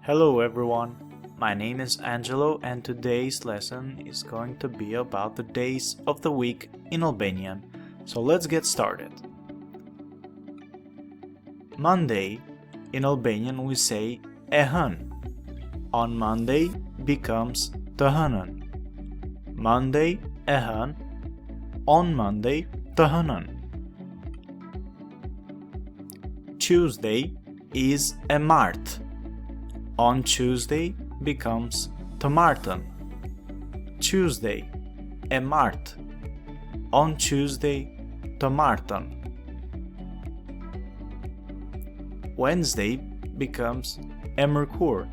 Hello everyone, my name is Angelo and today's lesson is going to be about the days of the week in Albanian. So let's get started. Monday, in Albanian we say e hënë. On Monday becomes të hënën. Monday e hënë. On Monday të hënën. Tuesday is e martë. On Tuesday becomes të martën. Tuesday e martë. On Tuesday të martën. Wednesday becomes e mërkurë.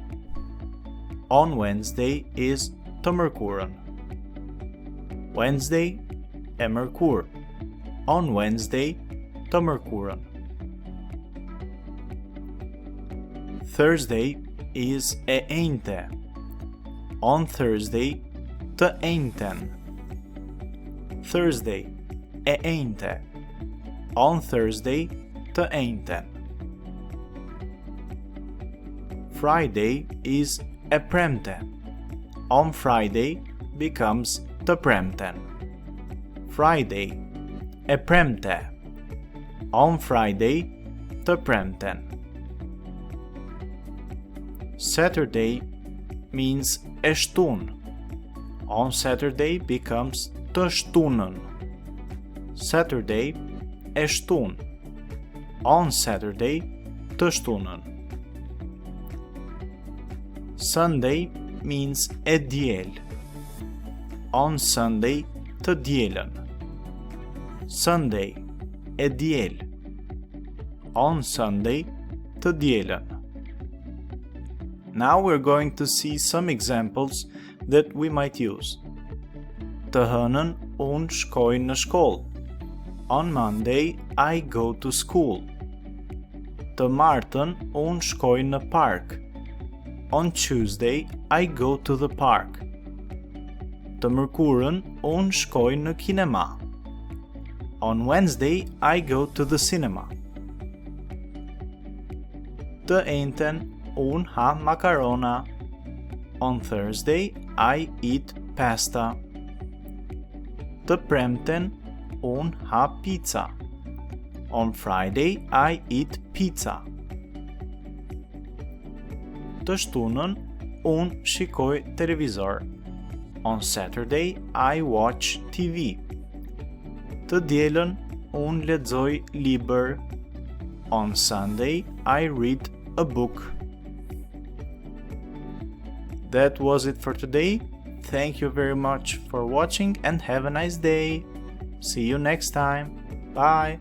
On Wednesday is të mërkurën. Wednesday e mërkurë. On Wednesday të mërkurën. Thursday is e enjte. On Thursday të enjten. Thursday e enjte. On Thursday të enjten. Friday is e premte. On Friday becomes të premten. Friday e premte. On Friday të premten. Saturday means e shtunë. On Saturday becomes të shtunën. Saturday e shtunë. On Saturday të shtunën. Sunday means e diel. On Sunday të dielën. Sunday e diel. On Sunday të dielën. Now we're going to see some examples that we might use. Të hënën unë shkoj në shkollë. On Monday I go to school. Të martën unë shkoj në park. On Tuesday I go to the park. Të mërkurën unë shkoj në kinema. On Wednesday I go to the cinema. Të enjten unë ha makarona. On Thursday I eat pasta. Të premten unë ha pizza. On Friday I eat pizza. Të shtunën unë shikoj televizor. On Saturday I watch TV. Të dielën unë lexoj libër. On Sunday I read a book. That was it for today. Thank you very much for watching and have a nice day. See you next time. Bye.